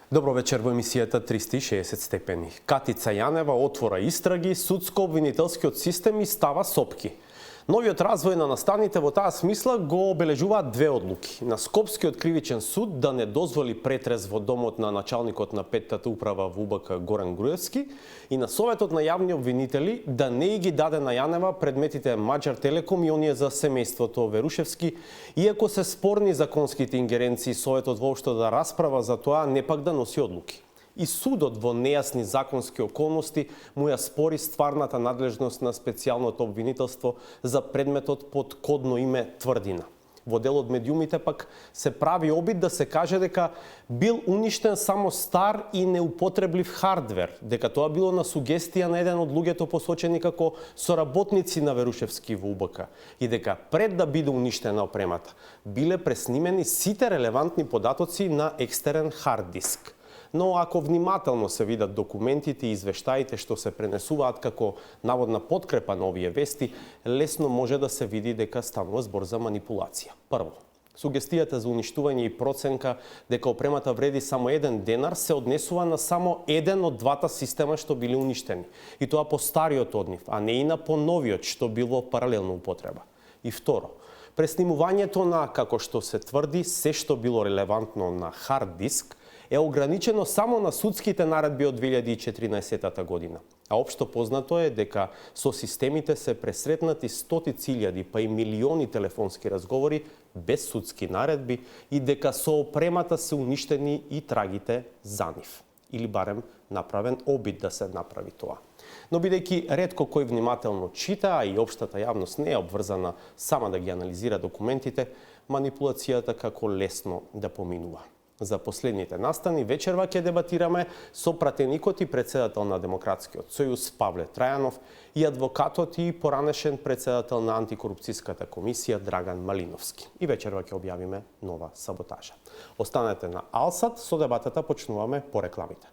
Добро вечер во емисијата 360 степени. Катица Јанева отвора истраги, судско-обвинителскиот систем и става сопки. Новиот развој на настаните во таа смисла го обележуваат две одлуки. На Скопскиот кривичен суд да не дозволи претрез во домот на началникот на петтата управа во УБК Горан Груевски и на Советот на јавни обвинители да не ги даде на Јанева предметите Маđар Телеком и оние за семејството Верушевски, иако се спорни законските ингеренции, Советот воопшто да расправа за тоа, не пак да носи одлуки. И судот во нејасни законски околности му ја спори стварната надлежност на специјалното обвинителство за предметот под кодно име Тврдина. Во делот медиумите пак се прави обид да се каже дека бил уништен само стар и неупотреблив хардвер, дека тоа било на сугестија на еден од луѓето посочени како соработници на Верушевски во УБК и дека пред да биде уништена опремата биле преснимени сите релевантни податоци на екстерен хард диск. Но ако внимателно се видат документите и извештаите што се пренесуваат како наводна подкрепа на овие вести, лесно може да се види дека станува збор за манипулација. Прво, сугестијата за уништување и проценка дека опремата вреди само 1 денар се однесува на само еден од двата система што били уништени. И тоа по стариот од нив, а не и на поновиот што било паралелна употреба. И второ, преснимувањето на, како што се тврди, се што било релевантно на хард диск, е ограничено само на судските наредби од 2014 година. А општо познато е дека со системите се пресретнати стотици илјади, па и милиони телефонски разговори без судски наредби и дека со опремата се уништени и трагите за нив. Или барем направен обид да се направи тоа. Но бидејќи ретко кој внимателно чита, а и општата јавност не е обврзана сама да ги анализира документите, манипулацијата како лесно да поминува. За последните настани вечерва ќе дебатираме со пратеникот и председател на Демократскиот сојуз Павле Трајанов и адвокатот и поранешен председател на антикорупцијската комисија Драган Малиновски. И вечерва ќе објавиме нова саботажа. Останете на Алсат, со дебатата почнуваме по рекламите.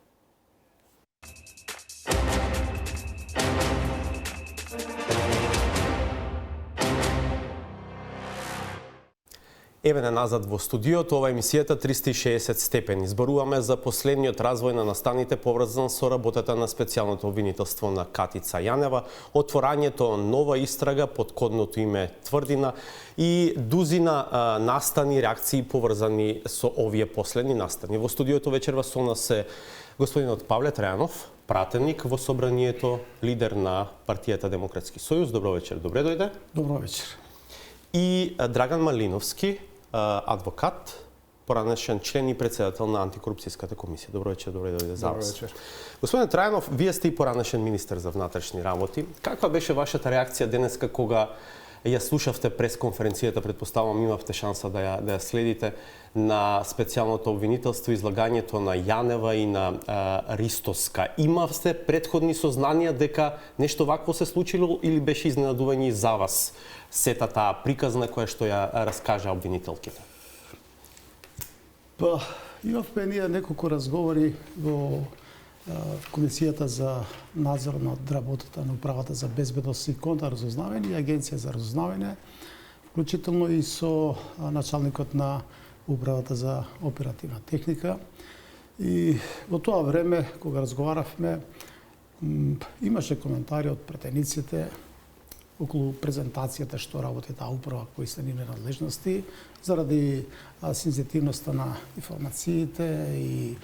Еве назад во студиото, ова емисијата 360 степени. Зборуваме за последниот развој на настаните поврзан со работата на специјалното обвинителство на Катица Јанева, отворањето нова истрага под кодното име Тврдина и дузина настани, реакции поврзани со овие последни настани. Во студиото вечерва со нас е господинот Павле Трајанов, пратеник во собранието, лидер на партијата Демократски сојуз. Добро вечер, добре дојде. Добро вечер. И Драган Малиновски, адвокат, поранешен член и председател на антикорупцијската комисија. Добро вечер, добре дојде за вас. Добро вечер. Господин Трајанов, вие сте и поранешен министер за внатрешни работи. Каква беше вашата реакција денеска кога ја слушавте пресконференцијата, предпоставам имавте шанса да ја следите, на специјалното обвинителство, излагањето на Јанева и на Ристоска? Имавте предходни сознанија дека нешто вакво се случило или беше изненадување и за вас сета таа приказна која што ја раскажа обвинителките? Па, имавме ние неколку разговори во Комисијата за надзор над работата на Управата за безбедност и контрразузнавање и Агенција за разузнавање, вклучително и со началникот на Управата за оперативна техника. И во тоа време, кога разговаравме, имаше коментари од претениците околу презентацијата што работи таа управа, кои се нивни надлежности, заради сензитивноста на информациите и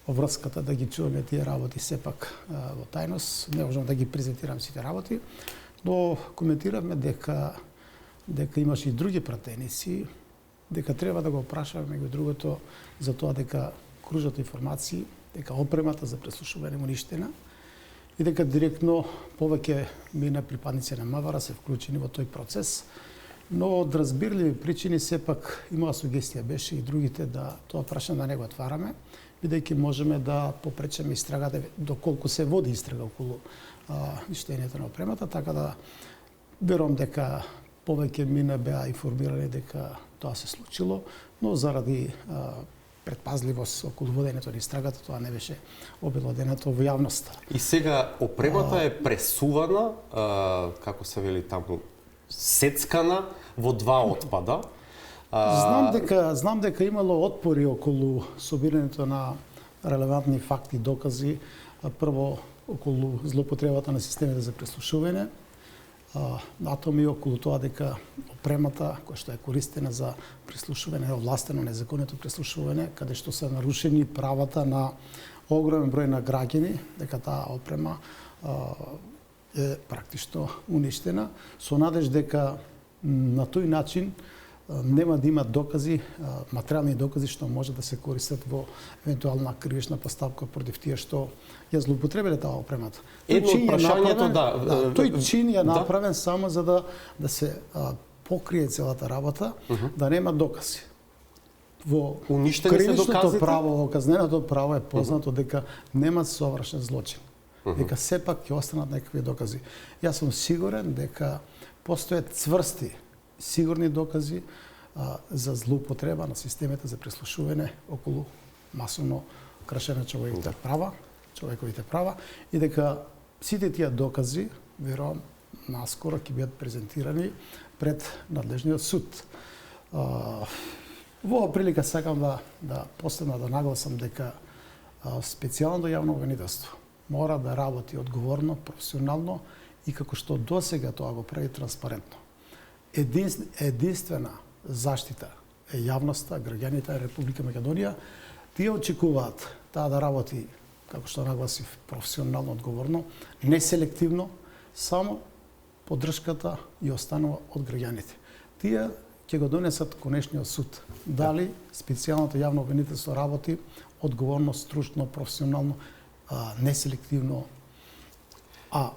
врската да ги чуваме тие работи сепак во тајност. Не можам да ги презентирам сите работи, но коментиравме дека имаше и други пратеници, дека треба да го прашаме меѓу другото за тоа дека кружат информации, дека опремата за преслушување е уништена и дека директно повеќе мина припадници на МВР се вклучени во тој процес. Но од разбирливи причини сепак имаа сугестија беше и другите да тоа прашање да не го отвараме, бидејќи можеме да попречеме истрагата доколку се води истрага околу ништењето на опремата, така да верувам дека повеќе мина беа информирани дека тоа се случило, но заради предпазливост околу водењето на истрагата тоа не беше обелоденето во јавноста. И сега опремата е пресувана, како се вели таму, сецкана во два отпада. Знам дека имало отпори околу собирањето на релевантни факти, докази, прво околу злоупотребата на системите за преслушување, натоми околу тоа дека опремата која што е користена за преслушување е овластено незаконито преслушување, каде што се нарушени правата на огромен број на граѓани, дека таа опрема е практично уништена, со надеж дека на тој начин нема да има докази, материјални докази што може да се користат во евентуална кривична постапка против тие што ја злоупотребиле таа опремата. Едно од прашањето, тој чин е направен само за да се покрие целата работа, да нема докази. Во кривичното право, во казненото право е познато дека нема совршен злочин. Дека сепак ќе останат некакви докази. Јас сум сигурен дека постојат цврсти, сигурни докази за злоупотреба на системите за преслушување околу масовно кршење човековите права и дека сите тие докази, верувам, наскоро ќе бидат презентирани пред надлежниот суд. Во прилика сакам да посебно да нагласам дека специјалното јавно обвинителство мора да работи одговорно, професионално и како што досега тоа го прави транспарентно. Единствена заштита е јавноста, граѓаните на Република Македонија. Тие очекуваат таа да работи, како што нагласив, професионално, одговорно, неселективно, само поддршката и останува од граѓаните. Тие ќе го донесат конечниот суд. Дали специјалното јавно обвинителство работи одговорно, стручно, професионално, неселективно, а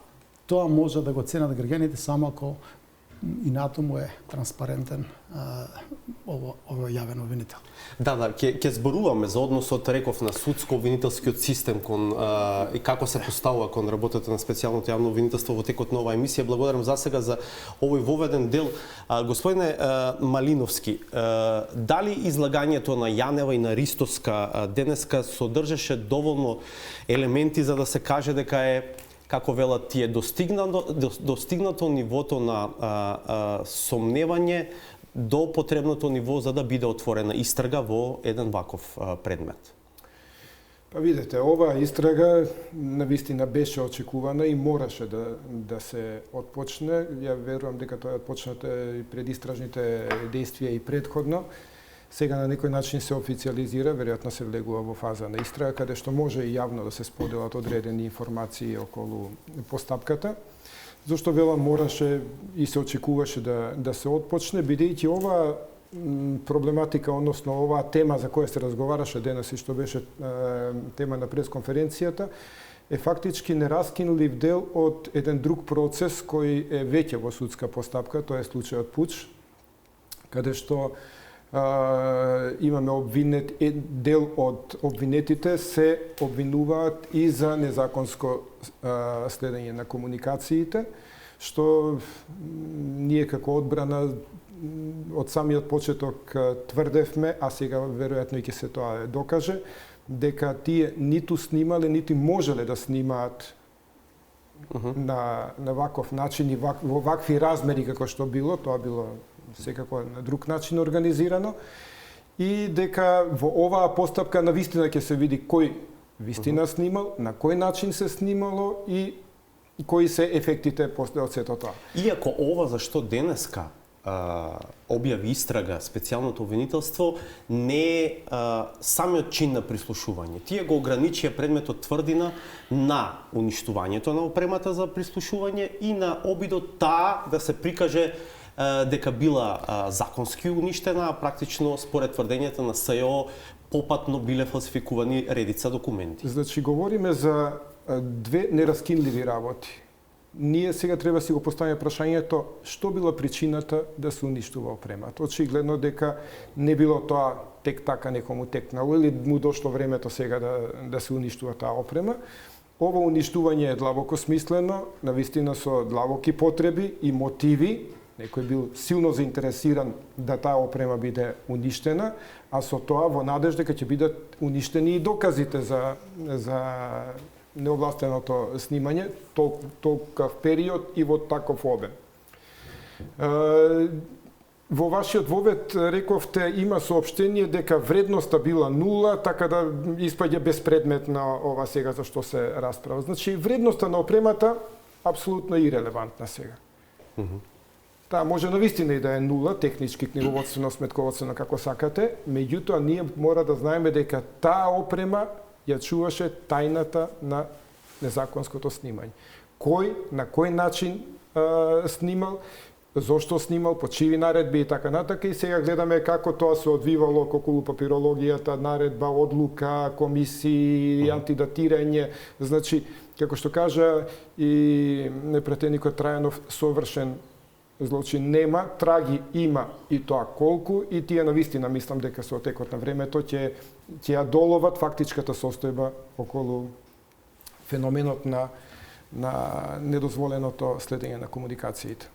тоа може да го ценат граѓаните само ако и натаму е транспарентен ово јавен обвинител. Да, ќе зборуваме за односот, реков, на судско-обвинителскиот систем и како се поставува кон работата на специјалното јавно обвинителство во текот на оваа емисија. Благодарам засега за овој воведен дел. Господине Малиновски, дали излагањето на Јанева и на Ристоска денеска содржеше доволно елементи за да се каже дека е, како велат тие, достигнато нивото на сомневање до потребното ниво за да биде отворена истрага во еден ваков предмет? Па видете, оваа истрага навистина беше очекувана и мораше да се отпочне. Ја верувам дека тоа е отпочнато и предистражните действија и предходно. Сега на некој начин се официализира, веројатно се влегува во фаза на истрага, каде што може и јавно да се споделат одредени информации околу постапката. Зошто велам мораше и се очекуваше да се отпочне, бидејќи оваа проблематика, односно оваа тема за која се разговараше денес и што беше тема на пресконференцијата, е фактички нераскинлив дел од еден друг процес кој е веќе во судска постапка, тоа е случајот Пуч, каде што имаме дел од обвинетите се обвинуваат и за незаконско следење на комуникациите, што ние како одбрана од самиот почеток тврдевме, а сега веројатно и ќе се тоа докаже, дека тие ниту снимале, нити можеле да снимаат на ваков начин и во вакви размери како што било, тоа било секако на друг начин организирано, и дека во оваа постапка навистина ќе се види кој вистина снимал, на кој начин се снимало и кои се ефектите после од сето тоа. Иако ова зашто денеска објави истрага специјалното обвинителство не е самиот чин на прислушување. Тие го ограничија предметот тврдина на уништувањето на опремата за прислушување и на обидот таа да се прикаже дека била законски уништена, а практично според тврдењата на СЈО попатно биле фалсификувани редица документи. Значи говориме за две нераскинливи работи. Ние сега треба си го поставиме прашањето што била причината да се уништува опремата. Очигледно дека не било тоа тек така некому текнало или му дошло времето сега да се уништува таа опрема. Ово уништување е длабоко смислено, навистина со длабоки потреби и мотиви. Некој бил силно заинтересиран да таа опрема биде уништена, а со тоа во надеж дека ќе бидат уништени и доказите за неовластеното снимање, толков период и во таков обем. Во вашиот вовед рековте има соопштение дека вредноста била 0, така да испаѓа безпредметна ова сега за што се расправа. Значи вредноста на опремата апсолутно ирелевантна сега. Таа може навистина и да е 0, технички, книговодствено, сметководствено, како сакате, меѓутоа ние мора да знаеме дека таа опрема ја чуваше тајната на незаконското снимање. Кој, на кој начин снимал, зошто снимал, по чиви наредби и така натака, и сега гледаме како тоа се одвивало околу папирологијата, наредба, одлука, комисии, антидатирање, значи, како што кажа и непретеникот Трајанов, совршен злочин нема, траги има и тоа колку, и тие навистина мислам дека со текот на времето ќе ја доловат фактичката состојба околу феноменот на недозволеното следење на комуникациите.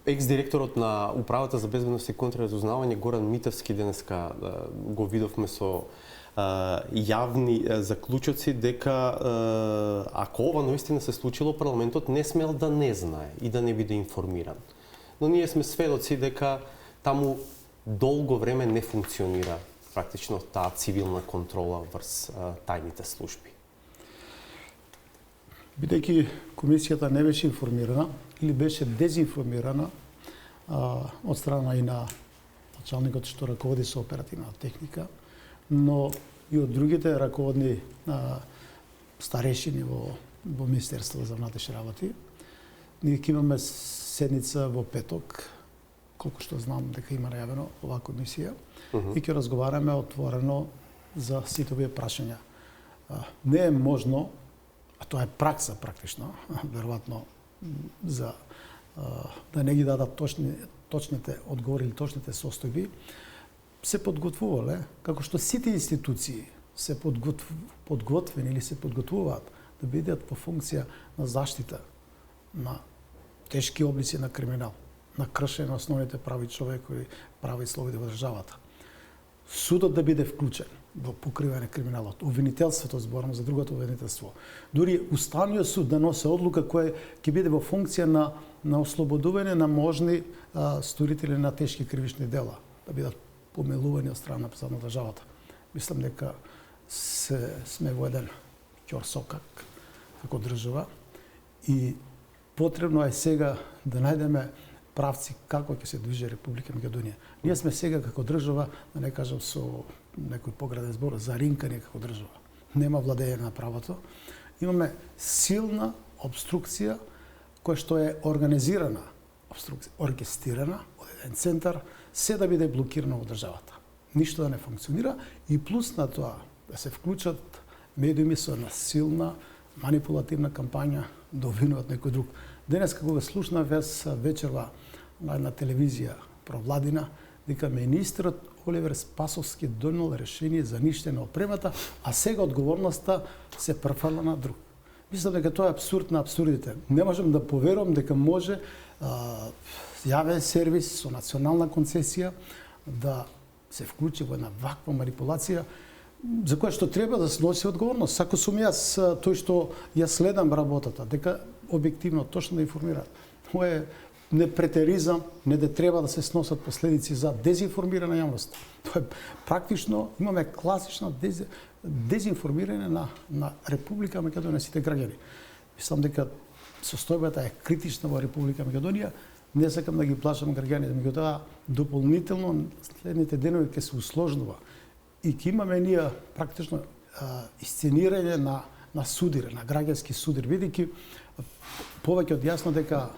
Екс-директорот на Управата за безбедност и контраразузнавање Горан Митевски денеска го видовме со јавни заклучоци дека ако ова наистина се случило, парламентот не смел да не знае и да не биде информиран. Но ние сме сведоци дека таму долго време не функционира практично таа цивилна контрола врз тајните служби. Бидејќи комисијата не беше информирана или беше дезинформирана од страна и на началникот што раководи со оперативна техника, но и од другите раководни старешини во Министерството за внатрешни работи. Ние ќе имаме седница во петок, колку што знам дека има најавено оваа комисија, и ќе разговараме отворено за сите овие прашања. Не е можно, а тоа е пракса практично, веројатно за да не ги дадат точните одговори или точните состојби, се подготвувале, како што сите институции се подготвени или се подготвуваат да бидат во функција на заштита на тешки облици на криминал, на кршење на основните прави човекови права и слободи во државата. Судот да биде вклучен во покривање криминалот, обвинителството, зборам за другото обвинителство. Дури Уставниот суд да носи одлука која ќе биде во функција на ослободување на можни сторители на тешки кривични дела, да бидат помилувани од страна на државата. Мислам дека сме во еден ќорсокак како држава и потребно е сега да најдеме правци како ќе се движи Република Македонија. Ние сме сега како држава, да не кажам со некој пограден збор, заринкани како држава. Нема владење на правото. Имаме силна обструкција која што е организирана, оркестрирана од еден центар, се да биде блокирано во државата. Ништо да не функционира и плюс на тоа да се вклучат медиуми со една силна манипулативна кампања да обвинуваат некој друг. Денес како го слушнав вечерва на една телевизија провладина, дека министерот Оливер Спасовски донел решение за ништење на опремата, а сега одговорноста се префрла на друг. Мислам дека тоа е апсурд на апсурдите. Не можам да поверувам дека може јавен сервис со национална концесија да се вклучи во една ваква манипулација за која што треба да се носи одговорност. Ако сум јас тој што ја следам работата, дека објективно, точно да информира. Тоа е не претеризам, не да треба да се сносат последици за дезинформирана јавност. Тоа е практично, имаме класична дезинформирање на Република Македонија, сите граѓани. Мислам дека состојбата е критична во Република Македонија. Не сакам да ги плашам граѓаните, меѓутоа дополнително следните денови ќе се усложнува и ќе имаме ние практично исценирање на судир, на граѓански судир, бидејќи повеќе од јасно дека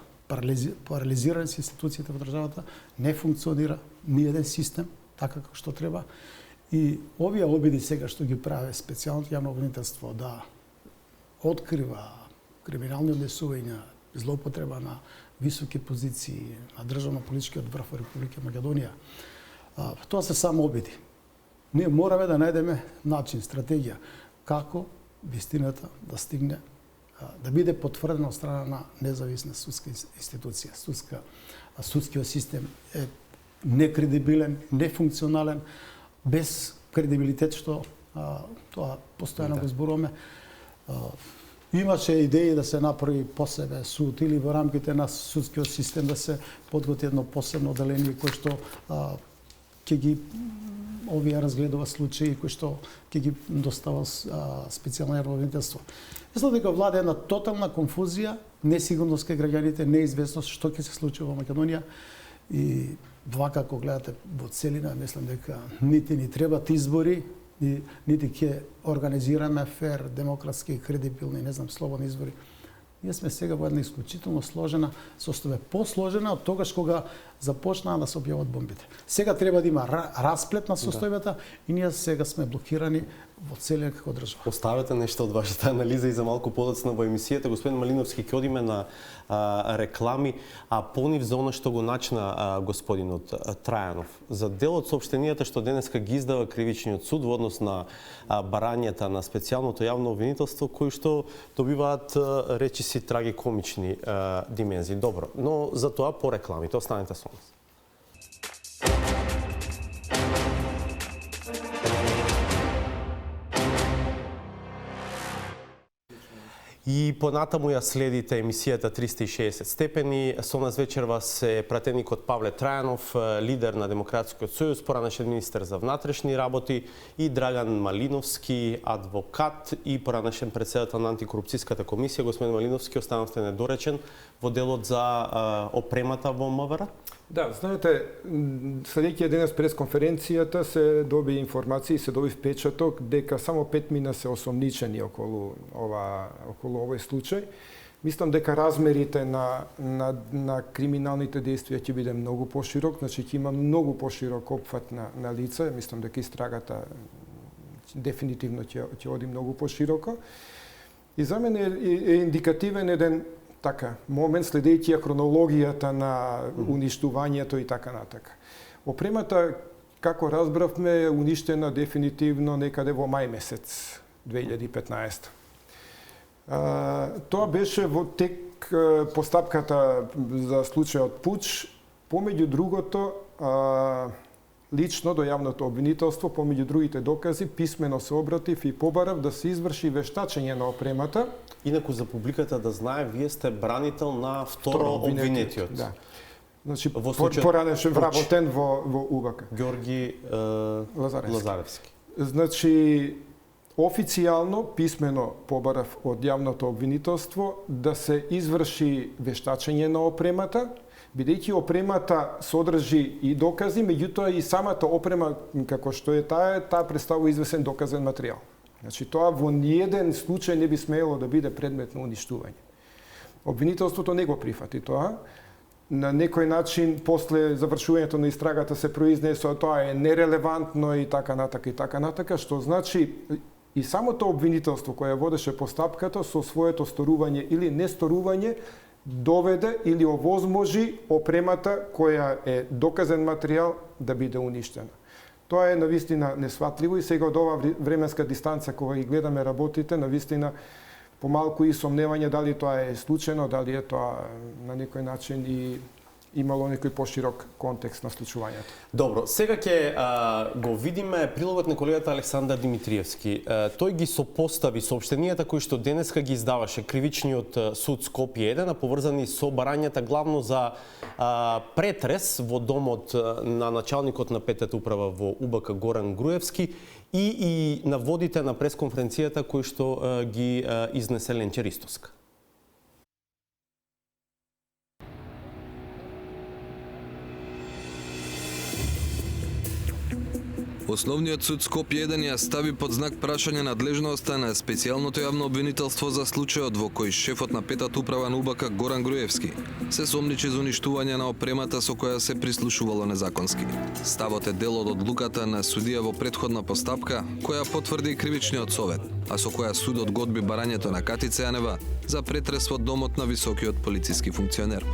парализирани се институциите во државата, не функционира ни еден систем така како што треба. И овие обиди сега што ги прави специјалното јавно обвинителство да открива криминални однесувања, злоупотреба на високи позиции на државно-политичкиот врв во Република Македонија, тоа се само обиди. Ние мораме да најдеме начин, стратегија, како вистината да стигне, да биде потврдена од страна на независна судска институција. Судскиот систем е некредибилен, нефункционален, без кредибилитет, што тоа постојано го зборуваме. Имаше идеи да се направи посебен суд или во рамките на судскиот систем да се подготви едно посебно оделение кој што ќе ги овие разгледува случаи кои што ќе ги достава специјално јавно-обвинителство. Мислам дека влада една тотална конфузија, несигурност кај граѓаните, неизвестност што ќе се случи во Македонија и вака ако гледате во целина, мислам дека нити ни требат избори, нити ќе организираме фер, демократски, кредибилни, не знам, слободни избори. Ние сме сега во една исклучително сложена состојба, посложена од тогаш кога започнаа да се објават бомбите. Сега треба да има расплет на состојбата и ние сега сме блокирани во целиот како држава. Оставете нешто од вашата анализа и за малку подоцна во емисијата. Господин Малиновски, ќе одиме на реклами, а понив за она што го начна господинот Трајанов. За дел од соопштенијата што денеска ги издава кривичниот суд во однос на барањата на специјалното јавно обвинителство, кои што добиваат речиси трагикомични димензии. Добро, но за тоа по рекламите. Останете со нас. И понатаму ја следите емисијата 360 степени. Со нас вечервас е пратеникот Павле Трајанов, лидер на Демократскиот сојуз, поранешен министер за внатрешни работи, и Драган Малиновски, адвокат и поранешен председател на антикорупцијската комисија. Господин Малиновски, останавте недоречен во делот за опремата во МВР? Да, знаете, следејќиот денес пресконференцијата се доби информации, се доби впечаток дека само 5 мина се осомничени околу овој случај. Мислам дека размерите на криминалните действија ќе биде многу поширок, значи ќе има многу поширок опфат на лица. Мислам дека истрагата дефинитивно ќе оди многу пошироко. И за мене е индикативен еден момент следејќи хронологијата на уништувањето и така натака. Опремата, како разбравме, е уништена дефинитивно некаде во мај месец 2015. Тоа беше во тек постапката за случајот Пуч, помеѓу другото, лично до јавното обвинителство, помеѓу другите докази, писмено се обратив и побарав да се изврши вештачење на опремата. Инаку за публиката да знае, вие сте бранител на второ обвинетиот. Да. Значи, поранешен вработен во УБК. Георги Лазаревски. Значи, официјално, писмено побарав од јавното обвинителство да се изврши вештачење на опремата, бидејќи опремата содржи и докази, меѓутоа и самата опрема како што е таа представува извесен доказен материјал. Значи, тоа во ниеден случај не би смело да биде предмет на уништување. Обвинителството не го прифати тоа. На некој начин, после завршувањето на истрагата се произнесува тоа е нерелевантно и така натака, што значи и самото обвинителство кое водеше постапката со своето сторување или несторување доведе или овозможи опремата која е доказен материјал да биде уништена. Тоа е навистина несватливо и сега од оваа временска дистанца кога ги гледаме работите, навистина помалку и сомневање дали тоа е случајно, дали е тоа на некој начин и имало некој поширок контекст на случувањето. Добро, сега ќе го видиме прилогот на колегата Александар Димитриевски. Тој ги сопостави соопштенијата кои што денеска ги издаваше кривичниот суд Скопје 1, поврзани со барањата главно за претрес во домот на началникот на петата управа во УБК Горан Груевски и наводите на пресконференцијата кои што ги изнесе Ленче Ристовска. Основниот суд Скопје 1 ја стави под знак прашање надлежноста на специјалното јавно обвинителство за случајот во кој шефот на петата управа на УБК Горан Груевски се сомничи за уништување на опремата со која се прислушувало незаконски. Ставот е дел од одлуката на судија во претходна постапка, која потврди кривичниот совет, а со која судот го одби барањето на Катица Јанева за претрес во домот на високиот полициски функционер.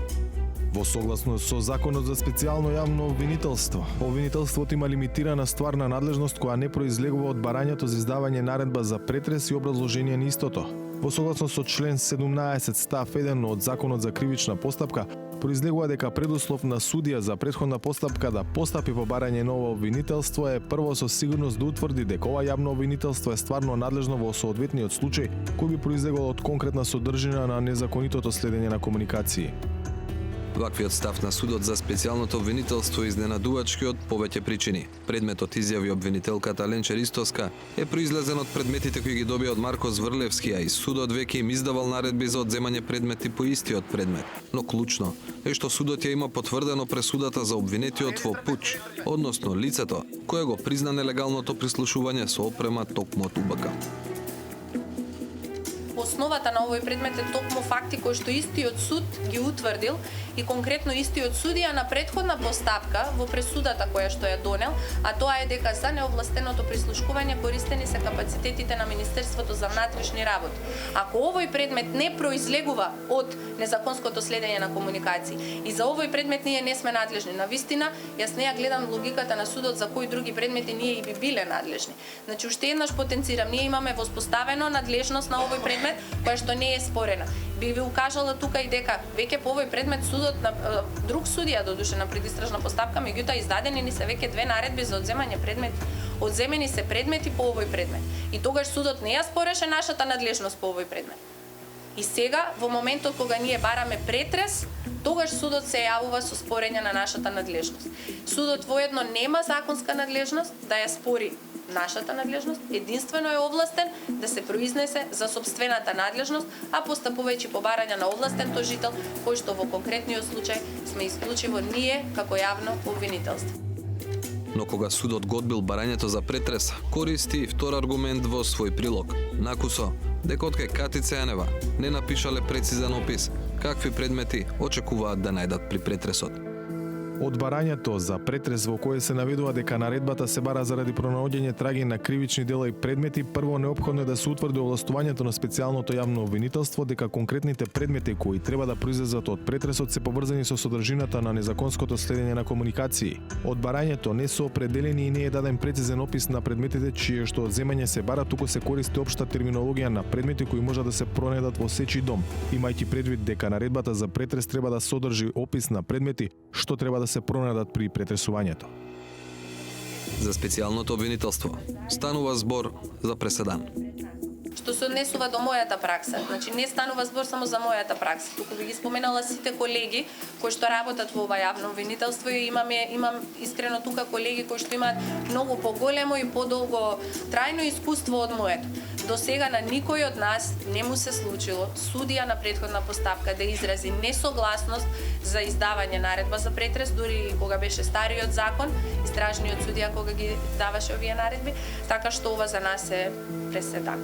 Во согласност со Законот за специјално јавно обвинителство, обвинителството има лимитирана стварна надлежност која не произлегува од барањето за издавање наредба за претрес и образложение на истото. Во согласност со член 17 став 1 од Законот за кривична постапка, Произлегува дека предуслов на судија за претходна постапка да постапи по барање ново обвинителство е прво со сигурност да утврди дека ова јавно обвинителство е стварно надлежно во соодветниот случај кој би произлегол од конкретна содржина на незаконитото следење на комуникации. Ваквиот став на судот за специјалното обвинителство е изненадувачки од повеќе причини. Предметот изјави обвинителката Ленче Ристоска е произлезен од предметите кои ги добија од Марко Зврлевски, а и судот веќе им издавал наредби за одземање предмети по истиот предмет. Но клучно е што судот ја има потврдено пресудата за обвинетиот во пуч, односно лицето кое го призна нелегалното прислушување со опрема токму од УБК. Основата на овој предмет е токму факти кои што истиот суд ги утврдил и конкретно истиот судија на претходна постапка во пресудата која што ја донел, а тоа е дека за неовластеното прислушкување користени се капацитетите на Министерството за внатрешни работи. Ако овој предмет не произлегува од незаконското следење на комуникации и за овој предмет ние не сме надлежни, навистина јас не ја гледам логиката на судот за кои други предмети ние и би биле надлежни. Значи уште еднаш потенцирам, ние имаме воспоставено надлежност на овој предмет која што не е спорена. Би ви укажала тука и дека веќе по овој предмет судот на друг судија додуше на предистражна постапка, меѓутоа издадени ни се веќе две наредби за одземање предмети. Одземени се предмети по овој предмет. И тогаш судот не ја спореше нашата надлежност по овој предмет. И сега, во моментот кога ние бараме претрес, тогаш судот се јавува со спорење на нашата надлежност. Судот воедно нема законска надлежност да ја спори нашата надлежност, единствено е овластен да се произнесе за сопствената надлежност, а постапувајќи по барање на овластен тожител, кој што во конкретниот случај сме исклучиво ние како јавно обвинителство. Но кога судот го одбил барањето за претрес, користи и втор аргумент во свој прилог. Накусо дека откај Катица Јанева не напишале прецизен опис какви предмети очекуваат да најдат при претресот. Од барањето за претрес во кое се наведува дека наредбата се бара заради пронаоѓање траги на кривични дела и предмети, прво неопходно е да се утврди овластувањето на специјалното јавно обвинителство дека конкретните предмети кои треба да произлезат од претресот се поврзани со содржината на незаконското следење на комуникации. Од барањето не се определени и не е даден прецизен опис на предметите чие што одземање се бара, туку се користи општа терминологија на предмети кои може да се пронедат во сечи дом, имајќи предвид дека наредбата за претрес треба да содржи опис на предмети што треба да се пронадат при претресувањето. За специјалното обвинителство станува збор за преседан. Што се однесува до мојата пракса, значи не станува збор само за мојата пракса, туку би ги споменала сите колеги кои што работат во ова јавно обвинителство и имам искрено тука колеги кои што имаат многу поголемо и подолго трајно искуство од моето. До сега на никој од нас не му се случило судија на претходна постапка да изрази несогласност за издавање наредба за претрес, дури кога беше стариот закон, истражниот судија кога ги даваше овие наредби, така што ова за нас е преседан.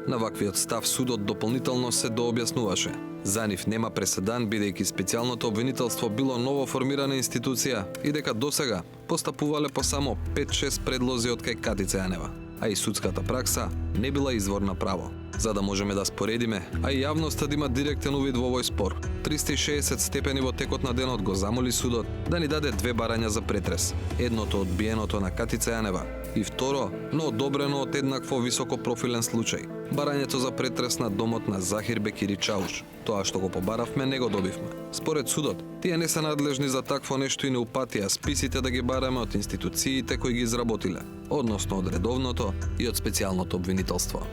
На ваквиот став судот дополнително се дообјаснуваше. За нив нема преседан бидејќи специјалното обвинителство било ново формирана институција и дека досега постапувале по само 5-6 предлози од кај Катица Јанева, а и судската пракса не била извор на право. За да можеме да споредиме, а и јавноста да има директен увид во овој спор, 360 степени во текот на денот го замоли судот да ни даде две барања за претрес. Едното одбиеното на Катица Јанева и второ, но одобрено од еднакво високопрофилен случај. Барањето за претрес на домот на Захир Бекири Чауш. Тоа што го побаравме, не го добивме. Според судот, тие не се надлежни за такво нешто и не упатија списите да ги бараме од институциите кои ги изработиле, односно од редовното и од специјалното обвинителство.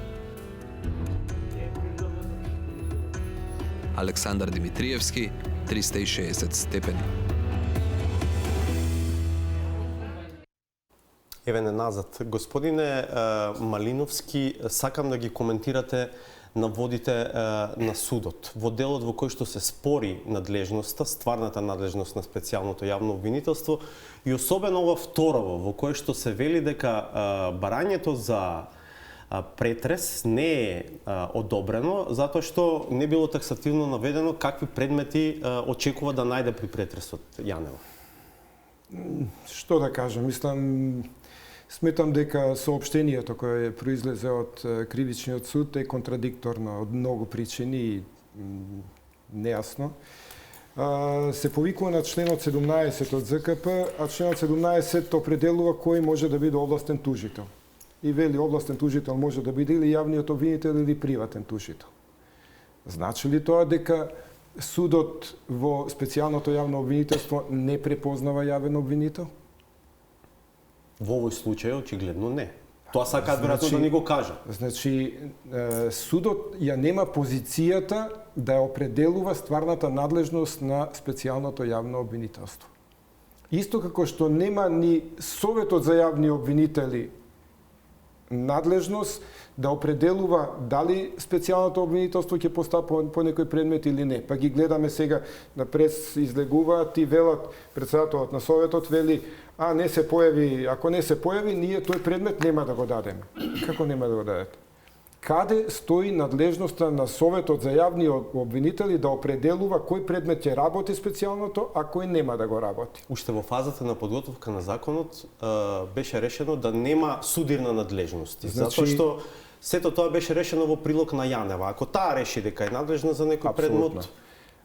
Александар Димитриевски, 360 степени. Еве назад. Господине Малиновски, сакам да ги коментирате наводите на судот. Во делот во кој што се спори надлежноста, стварната надлежност на специјалното јавно обвинителство и особено ова второво, во кој што се вели дека барањето за претрес не е одобрено, затоа што не било таксативно наведено какви предмети очекува да најде при претресот Јанева. Што да кажам, сметам дека соопштението кое произлезе од кривичниот суд е контрадикторно од многу причини и нејасно. Се повикува на членот 17 од ЗКП, а членот 17 определува кој може да биде овластен тужител. И вели овластен тужител може да биде или јавниот обвинител или приватен тужител. Значи ли тоа дека судот во специјалното јавно обвинителство не препознава јавен обвинител? Во овој случај очигледно не. Тоа сакаат веројатно да ни го кажат. Значи, судот ја нема позицијата да ја определува стварната надлежност на специјалното јавно обвинителство. Исто како што нема ни Советот за јавни обвинители надлежност да определува дали специјалното обвинителство ќе постапува по некој предмет или не. Па ги гледаме сега на прес излегуваат и велат, председателот на Советот вели, не се појави, ако не се појави, ние тој предмет нема да го дадеме. Како нема да го дадете? Каде стои надлежноста на Советот за јавни обвинители да определува кој предмет ќе работи специјалното, а кој нема да го работи? Уште во фазата на подготовка на законот беше решено да нема судирна надлежност. Затоа што сето тоа беше решено во прилог на Јанева. Ако таа реши дека е надлежна за некој предмет,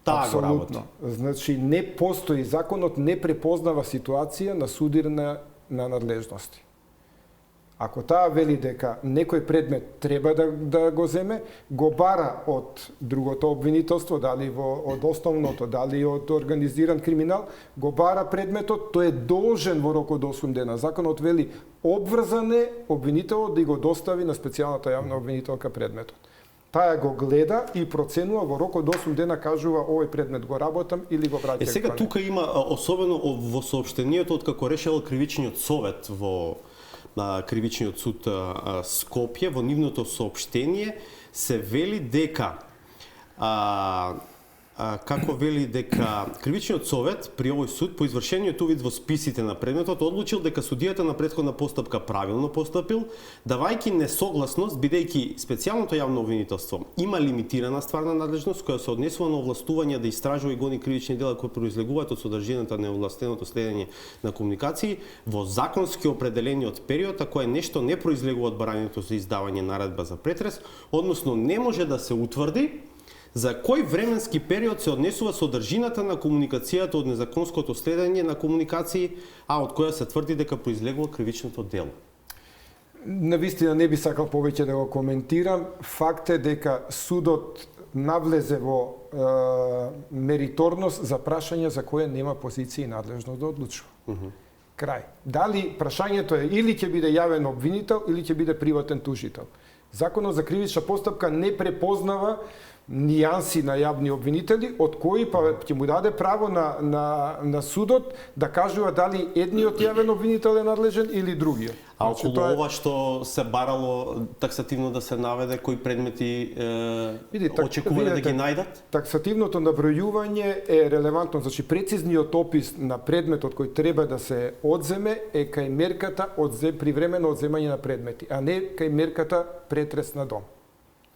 таа го работи. Значи не постои, законот не препознава ситуација на судирна на надлежности. Ако таа вели дека некој предмет треба да го земе, го бара од другото обвинителство, дали од основното, дали од организиран криминал, го бара предметот, тој е должен во рок од 8 дена. Законот вели обврзан е обвинителот да го достави на специјалната јавна обвинителка предметот. Таа го гледа и проценува во рок од 8 дена, кажува овој предмет го работам или го враќам. Сега тука има особено во соопштението од како решил кривичниот совет во Кривичниот суд Скопје, во нивното соопштение се вели дека како вели дека Кривичниот совет при овој суд по извршениот увид во списите на предметот одлучил дека судијата на претходна постапка правилно постапил, давајќи несогласност бидејќи специјалното јавно обвинителство има лимитирана стварна надлежност која се однесува на овластување да истражува и гони кривични дела кои произлегуваат од содржината на овластеното следење на комуникации во законски определениот период, а кое нешто не произлегува од барањето за издавање наредба за претрес, односно не може да се утврди за кој временски период се однесува содржината на комуникацијата од незаконското следење на комуникации, а од која се тврди дека произлегува кривичното дело. Навистина не би сакал повеќе да го коментирам. Факт е дека судот навлезе во мериторност за прашање за кое нема позиција и надлежност да одлучува. Крај. Дали прашањето е или ќе биде јавен обвинител или ќе биде приватен тужител. Законот за кривична постапка не препознава нијанси на јавни обвинители, од кои па ќе му даде право на судот да кажува дали едниот јавен обвинител е надлежен или другиот. А околу ова што се барало таксативно да се наведе кои предмети очекувате да ги најдат? Таксативното набројување е релевантно, значи прецизниот опис на предметот кој треба да се одземе е кај мерката привремено одземање на предмети, а не кај мерката претрес на дом.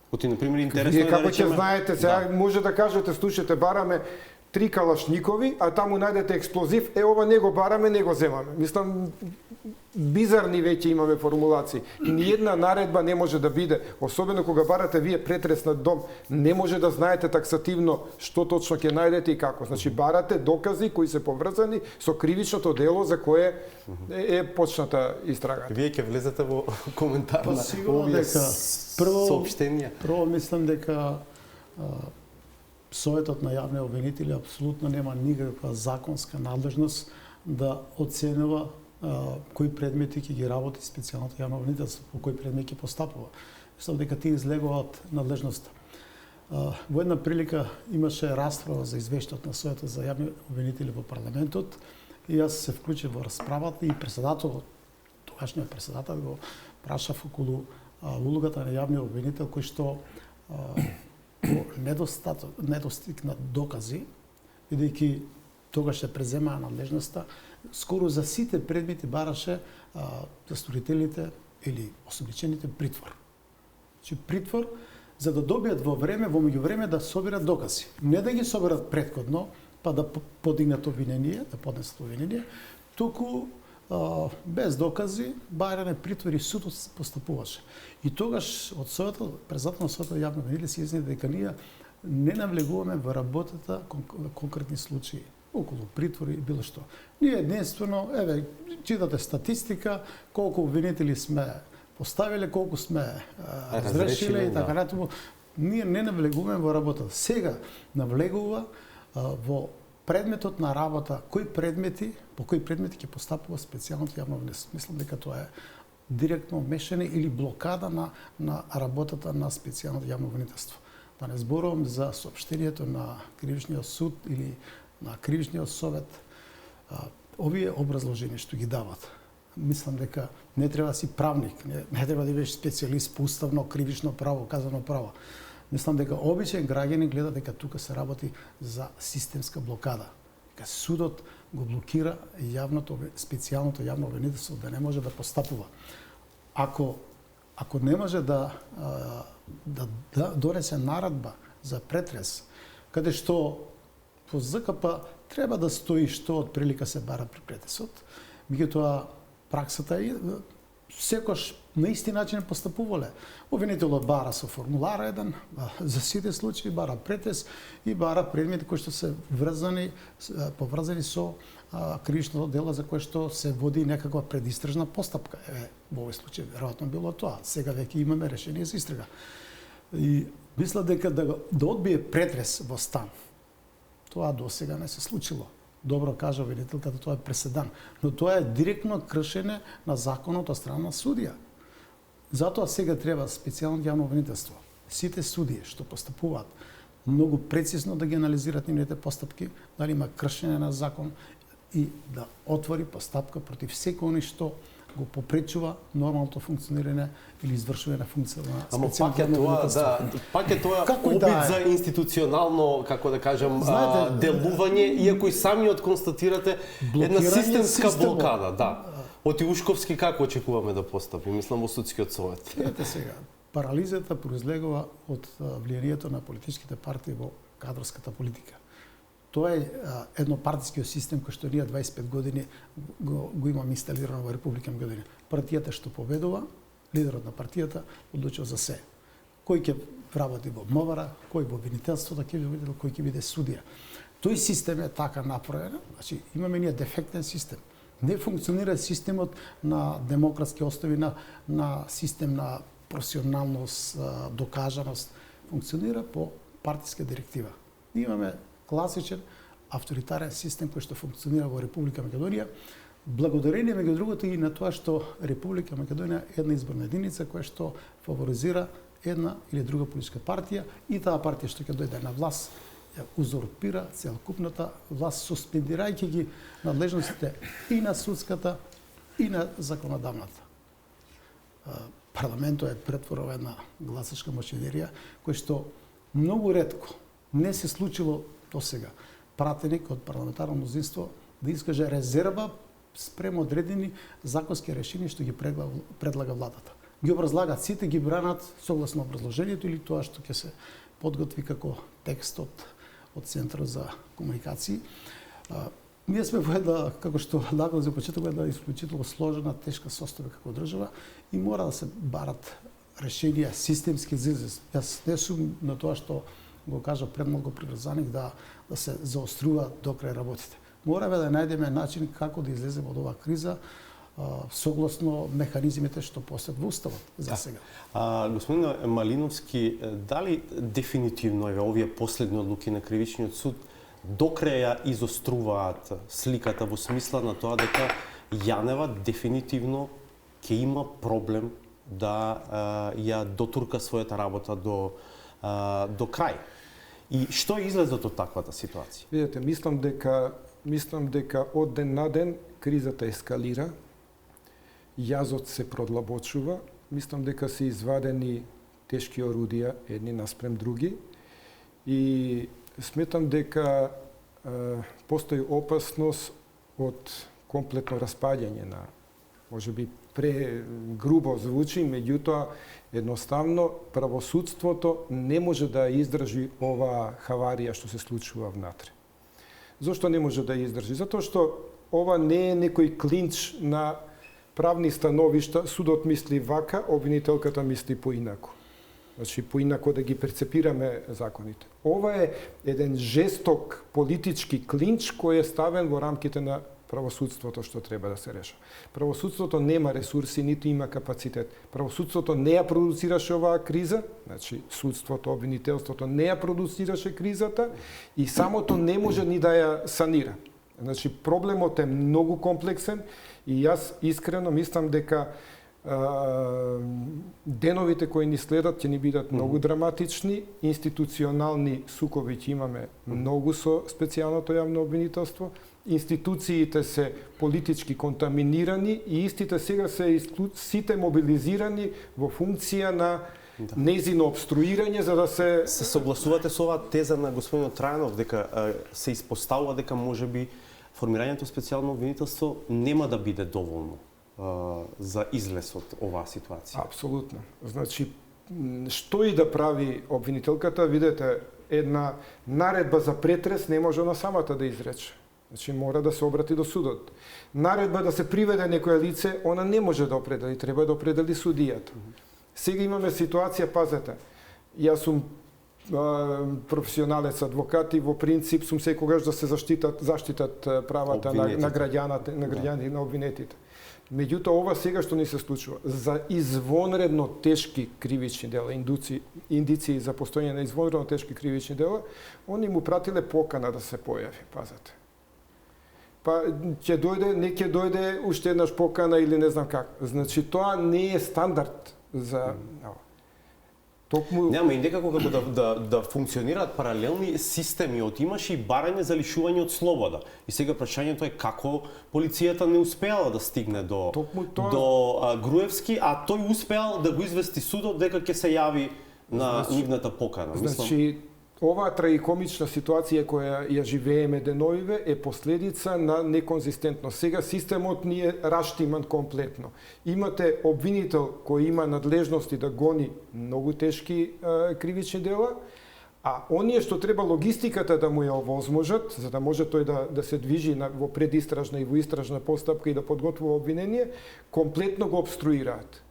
Оти, например, интересно е како ќе знаете, сега може да кажете, слушате, бараме 3 калашникови, а таму најдете експлозив, ова не го бараме, не го земаме. Мислам, бизарни веќе имаме формулации. И ниедна наредба не може да биде, особено кога барате вие претрес на дом, не може да знаете таксативно што точно ќе најдете и како. Значи, барате докази кои се поврзани со кривичното дело за кое е почната истрага. Вие ќе влезете во коментар на овие соопштенија. Прво мислам дека Советот на јавни обвинители апсолутно нема никаква законска надлежност да оценува кои предмети ќе ги работи специјалното јавно обвинителство, по кои предмети ќе постапува. Мислам дека тие излегува од надлежноста. Во една прилика имаше расправа за извештајот на Советот за јавни обвинители во парламентот и јас се вклучив во расправата и председателот, тогашниот председател го прашав околу улогата на јавниот обвинител кој што недостиг на докази, бидејќи тогаш се преземаа надлежноста, скоро за сите предмети бараше за сторителите или осомничените притвор. Значи притвор за да добијат во меѓувреме да собират докази. Не да ги собират претходно, па да подигнат обвинение, да поднесат обвинение, туку без докази, баране притвори судот постапуваше. И тогаш од Советот, председател на Советот јавно обвинители се изјави дека ние не навлегуваме во работата на конкретни случаи, околу притвори и било што. Ние единствено, читате статистика, колку обвинители сме поставиле, колку сме разрешиле и така натаму. ние не навлегуваме во работата. Сега навлегува во предметот на работа, по кои предмети ќе постапува специјалното јавно обвинителство. Мислам дека тоа е директно мешање или блокада на работата на специјалното јавно обвинителство. Да не зборувам за соопштението на Кривичниот суд или на Кривичниот совет. Овие образложенија што ги дават. Мислам дека не треба да си правник, не треба да бидеш специјалист по уставно, кривично право, казано право. Мислам дека обичен граѓанин гледа дека тука се работи за системска блокада. Дека судот го блокира специјалното јавно обвинителство да не може да постапува. Ако не може да донесе наредба за претрес, каде што по ЗКП треба да стои што од прилика се бара при претресот, меѓутоа праксата е секош на исти начин постапувале. Обвинителот бара со формулар еден, за сите случаи бара претрес и бара предмети кои што се поврзани со кривичното дело за кое што се води некаква предистражна постапка. Во овој случај веројатно било тоа. Сега веќе имаме решение за истрага. И мисля дека да одбие претрес во стан, тоа до сега не се случило. Добро кажа обвинителката, тоа е преседан. Но тоа е директно кршење на законот од страна на судија. Затоа сега треба специјално јавно обвинителство. Сите судии што постапуваат многу прецизно да ги анализираат нивните постапки, дали има кршење на закон и да отвори постапка против секој оној што го попречува нормалното функционирање или извршување на функција на специјално обвинителство. Пак е тоа обид за институционално, како да кажам, делување, иако и самиот констатирате една системска блокада, да. Оти Ушковски како очекуваме да постапи, мислам во судскиот совет. Ете сега, парализата произлегува од влијанието на политичките партии во кадрската политика. Тоа е еднопартискиот систем кој што ние 25 години го имаме инсталирано во Република Македонија. Партијата што победува, лидерот на партијата одлучува за се. Кој ќе работи во МВР, кој во обвинителството ќе биде, кој ќе биде судија. Тој систем е така направен, значи имаме ние дефектен систем. Не функционира системот на демократски основи, на систем на професионалност, докажаност. Функционира по партиска директива. Ние имаме класичен авторитарен систем кој што функционира во Република Македонија, благодарение меѓу другото и на тоа што Република Македонија е една изборна единица која што фаворизира една или друга политичка партија и таа партија што ќе дојде на власт ја узурпира целокупната власт, суспендирајќи ги надлежностите и на судската и на законодавната. Парламентот е претворен една гласачка машинерија кој што многу ретко не се случило до сега пратеник од парламентарно мнозинство да искаже резерва спрема одредени законски решенија што ги предлага владата. Ги образлагат сите, ги бранат согласно образложението или тоа што ќе се подготви како текст од Центарот за комуникации. Ние сме во една, како што Лаго за почеток, една исклучително сложена, тешка состојба како држава и мора да се барат решенија системски излез. Јас не сум на тоа што го кажа премногу приврзаник да се заострува до крај работите. Мораме да најдеме начин како да излеземе од оваа криза согласно механизмите што постојат во уставот за сега. Господин Малиновски, дали дефинитивно овие последни одлуки на Кривичниот суд до крај изоструваат сликата во смисла на тоа дека Јанева дефинитивно ќе има проблем да ја дотурка својата работа до крај? И што е излезот од таквата ситуација? Видете, мислам дека од ден на ден кризата ескалира, јазот се продлабочува, мислам дека се извадени тешки орудија едни наспрем други и сметам дека постои опасност од комплетно распаѓање на, можеби прегрубо звучи, меѓутоа едноставно правосудството не може да издржи ова хаварија што се случува внатре. Зошто не може да издржи? Затоа што ова не е некој клинч на правни становишта, судот мисли вака, обвинителката мисли поинаку. Значи, поинако да ги перцепираме законите. Ова е еден жесток политички клинч кој е ставен во рамките на правосудството што треба да се решава. Правосудството нема ресурси, ниту има капацитет. Правосудството не ја продуцираше оваа криза, значи судството, обвинителството не ја продуцираше кризата и самото не може ни да ја санира. Значи проблемот е многу комплексен и јас искрено мислам дека деновите кои ни следат ќе ни бидат многу драматични, институционални сукоби ќе имаме многу со специјалното јавно обвинителство, институциите се политички контаминирани и истите сега се сите мобилизирани во функција на нејзино обструирање за да се согласувате со оваа теза на господинот Трајанов дека се испоставува дека можеби формирањето специјално обвинителство нема да биде доволно за излез од оваа ситуација? Апсолутно. Значи, што и да прави обвинителката, видете, една наредба за претрес не може на самата да изрече. Значи, мора да се обрати до судот. Наредба да се приведе некое лице, она не може да определи, треба да определи судијата. Сега имаме ситуација, пазете, јас сум професионалец адвокат и во принцип сум секогаш да се заштитат правата на граѓаните, на обвинетите. Меѓутоа, ова сега што ни се случува, за извонредно тешки кривични дела, индиции за постојање на извонредно тешки кривични дела, они му пратиле покана да се појави, пазете. Па не ќе дојде уште еднаш покана или не знам как. Значи, тоа не е стандард за Нема и некако како да функционираат паралелни системи, од имаше и барање за лишување од слобода. И сега прашањето е како полицијата не успеала да стигне до Груевски, а тој успеал да го извести судот дека ќе се јави на нивната покана. Значи, оваа трагикомична ситуација која ја живееме деновиве е последица на неконзистентност. Сега системот ни е раштиман комплетно. Имате обвинител кој има надлежности да гони многу тешки кривични дела, а оние што треба логистиката да му ја овозможат, за да може тој да се движи во предистражна и во истражна постапка и да подготвува обвинение, комплетно го обструираат.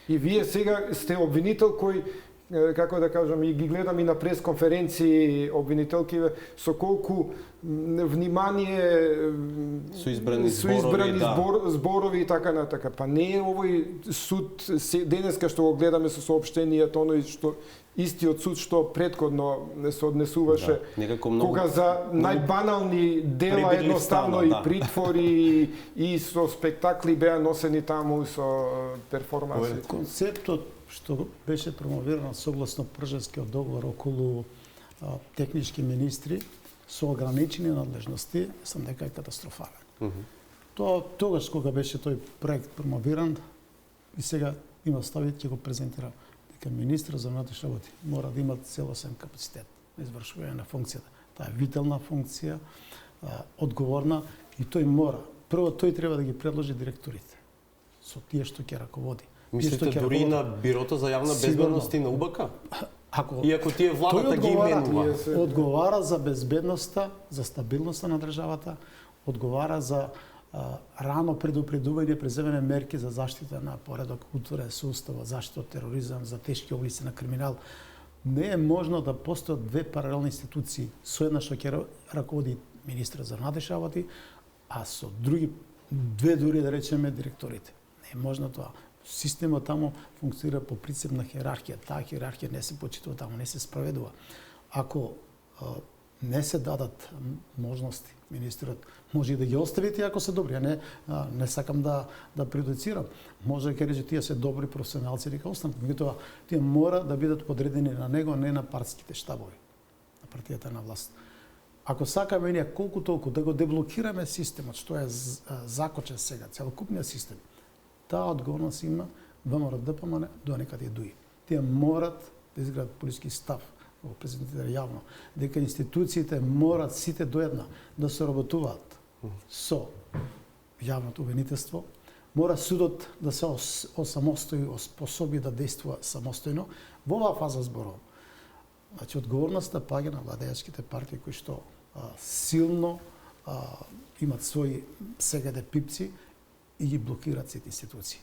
И вие сега сте обвинител кој, како да кажам, и ги гледам и на пресконференции обвинителки со колку внимание со избрани зборови и така натака. Па не е овој суд денеска што го гледаме со соопштенијата, оној што истиот суд што претходно се однесуваше, кога за најбанални дела едноставно и притвори и со спектакли беа носени таму со перформанси. Концептот што беше промовирано согласно Пржевскиот договор околу технички министри со ограничени надлежности, сам дека е катастрофален. Тоа тогаш кога беше тој проект промовиран и сега има стави ќе го презентирам дека министрот за внатрешни работи мора да има целосен капацитет на извршување на функцијата. Таа е витална функција, одговорна и тој мора. Прво тој треба да ги предложи директорите со тие што ќе раководи. Мислите дури на Бирото за јавна безбедност и на УБК? Иако тие владата ги именува. Одговара за безбедноста, за стабилноста на државата, одговара за рано предупредување, преземане мерки за заштита на поредок, култура, сустава, заштита од тероризам, за тешки облици на криминал. Не е можно да постојат две паралелни институции, со една што ќе раководи министрот за внатрешни работи, а со други две дури да речеме директорите. Не е можно тоа. Системот таму функционира по принцип на хиерархија. Таа хиерархија не се почитува таму, не се спроведува. Ако не се дадат можности, министрот може и да ги оставите ако се добри, не сакам да предуцирам. Може да рече тие се добри професионалци дека останат, меѓутоа тие мора да бидат подредени на него, не на партските штабови, на партијата на власт. Ако сакаме ние колку толку да го деблокираме системот, што е закочен сега, целокупниот систем, таа одговорност има ВМРО-ДПМН до некаде дуи. Тие морат да изградат политички став во презентира јавно, дека институциите морат сите доедна да соработуваат со јавното обвинителство, мора судот да се осамостои, оспособи да действува самостојно. Во оваа фаза зборувам. Значи, одговорноста паѓа на владеачките партии кои што силно имат своји сегаде пипци и ги блокираат сите институции.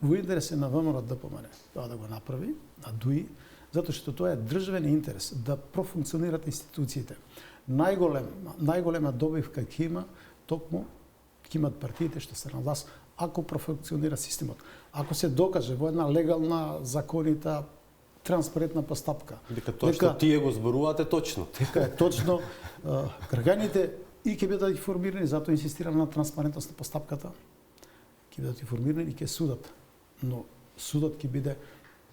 Во интерес е на ВМРО-ДПМН тоа да го направи, на ДУИ, затоа што тоа е државен интерес да профункционираат институциите. Најголема добивка ќе има токму ќе имат партиите што се на власт ако профункционира системот. Ако се докаже во една легална, законита, транспарентна постапка. Дека тоа што тие го зборувате точно. Дека е точно, граѓаните и ќе бидат информирани, затоа инсистирам на транспарентност на постапката. Ќе бидат информирани и ќе судат. Но судот ќе биде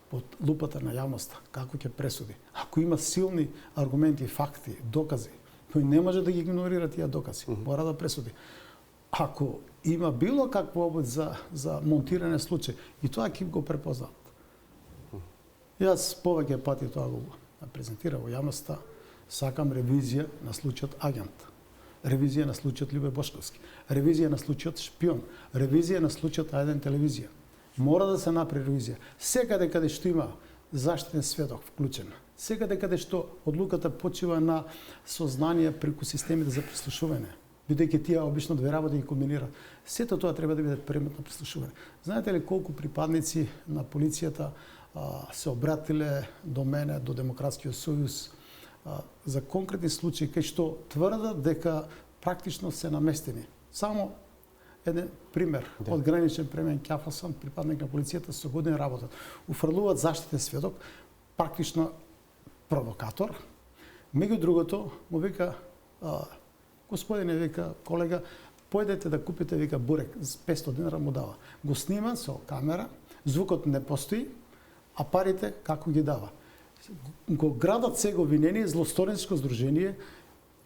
под лупата на јавноста, како ќе пресуди. Ако има силни аргументи, факти, докази, тој не може да ги игнорира тие докази, мора да пресуди. Ако има било какво обид за монтиране случај, и тоа ќе го препознаат. Јас повеќе пати тоа го презентирам во јавноста, сакам ревизија на случајот агент, ревизија на случајот Љубе Бошковски, ревизија на случајот шпион, ревизија на случајот А1 телевизија. Мора да се направи ревизија. Секаде каде што има заштитен сведок вклучен, секаде каде што одлуката почива на сознание преку системите за прислушување, бидејќи тие обично две работи ги комбинираат. Сето тоа треба да биде предмет на прислушување. Знаете ли колку припадници на полицијата се обратиле до мене, до Демократскиот сојуз, за конкретни случаи кај што тврдат дека практично се наместени. Само еден пример од граничен премиен Ќафосан, припадник на полицијата со години работат. Уфрлуваат заштитен сведок, практично провокатор. Меѓу другото, му вика, господине, вика, колега, појдете да купите, вика, бурек, 500 динара му дава. Го снима со камера, звукот не постои, а парите како ги дава. Го градат сега обвинение, злосторничко здружение,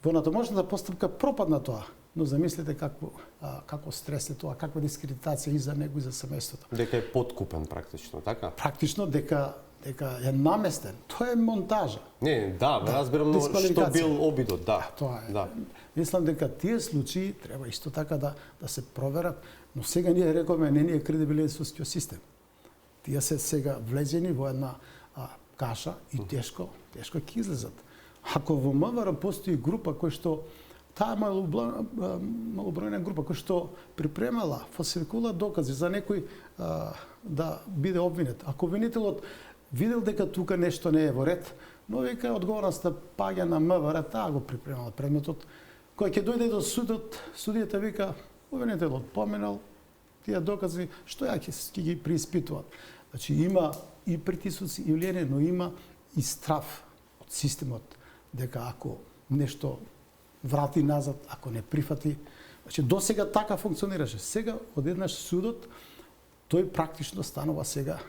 во натамошната постапка пропадна тоа. Но замислете како стрес е тоа, каква дискредитација и за него и за семејството. Дека е подкупен практично, така? Практично дека е наместен. Тоа е монтажа. Не, да, разбирам, но што бил обидот, да. Тоа е. Да. Мислам дека тие случаи треба исто така да се проверат, но сега ние рековме не ни е кредибилен судскиот систем. Тие се сега влезени во една каша и тешко ќе излезат. Ако во МВР постои група која што таа малобројна група која што припремала, фалсификувала докази за некој да биде обвинет. Ако обвинителот видел дека тука нешто не е во ред, но века одговорноста паѓа на МВР, таа го припремала предметот. Кој ќе дојде до судот, судијата вика, обвинителот поминал, тие докази, што ја ќе ги преиспитуваат. Значи има и притисоци и влијание, но има и страв од системот, дека ако нешто врати назад, ако не прифати, значи досега така функционираше. Сега одеднаш судот тој практично станува сега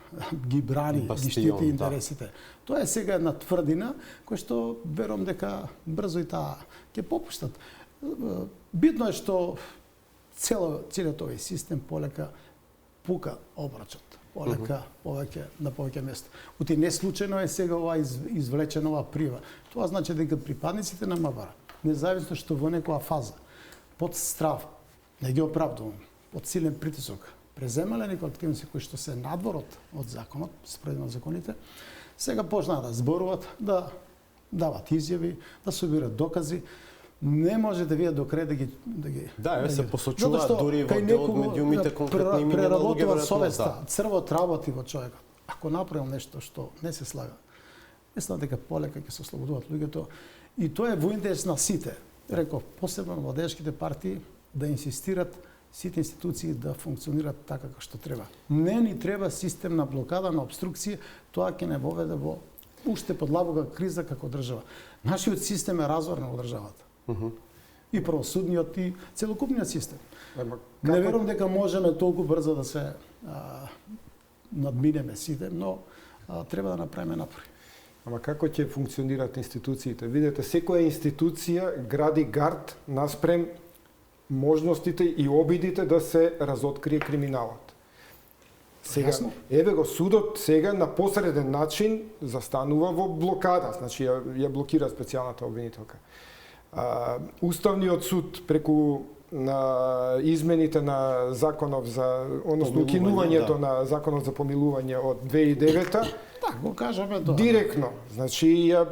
ги брани, ги штити интересите. Тоа е сега една тврдина која што верувам дека брзо и таа ќе попуштат. Битно е што целиот овој систем полека пука обрачот. Полека, на повеќе места. Ути не случајно е сега ова извлечена ова прива. Тоа значи дека припадниците на МВР, независно што во некоја фаза, под страв, не ги оправдувам, под силен притисок, преземале некои активности кои што се надвор од законот, спредно од законите, сега почнаа да зборуваат, да дават изјави, да собират докази. Не може да вие до крај да ги Да, се посочуваат дури во дел од медиумите конкретни имиња на луѓе веројатно совеста, црвот работи во човекот. Ако направил нешто што не се слага, мислам дека полека ќе се ослободуваат луѓето и тоа е во интерес на сите. Реков, посебно на младежките партии да инсистират сите институции да функционират така како што треба. Не ни треба систем на блокада, на обструкција, тоа ќе не воведе во уште подлабока криза како држава. Нашиот систем е разорен во државата. И правосудниот и целокупниот систем. Не верувам дека можеме толку брзо да се надминеме сите, но треба да направиме напори. Ама како ќе функционираат институциите? Видете, секоја институција гради гард наспрем можностите и обидите да се разоткрие криминалот. Сега, еве го судот сега на посреден начин застанува во блокада, значи ја блокира специјалната обвинителка. Уставниот суд преку на измените на законов за, односно укинувањето на законот за помилување од 2009-та, го кажаме тоа. Директно, значи ја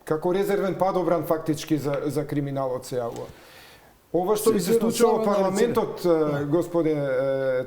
како резервен падобран фактички за криминалот се јавува. Ова што би се случило во парламентот, господине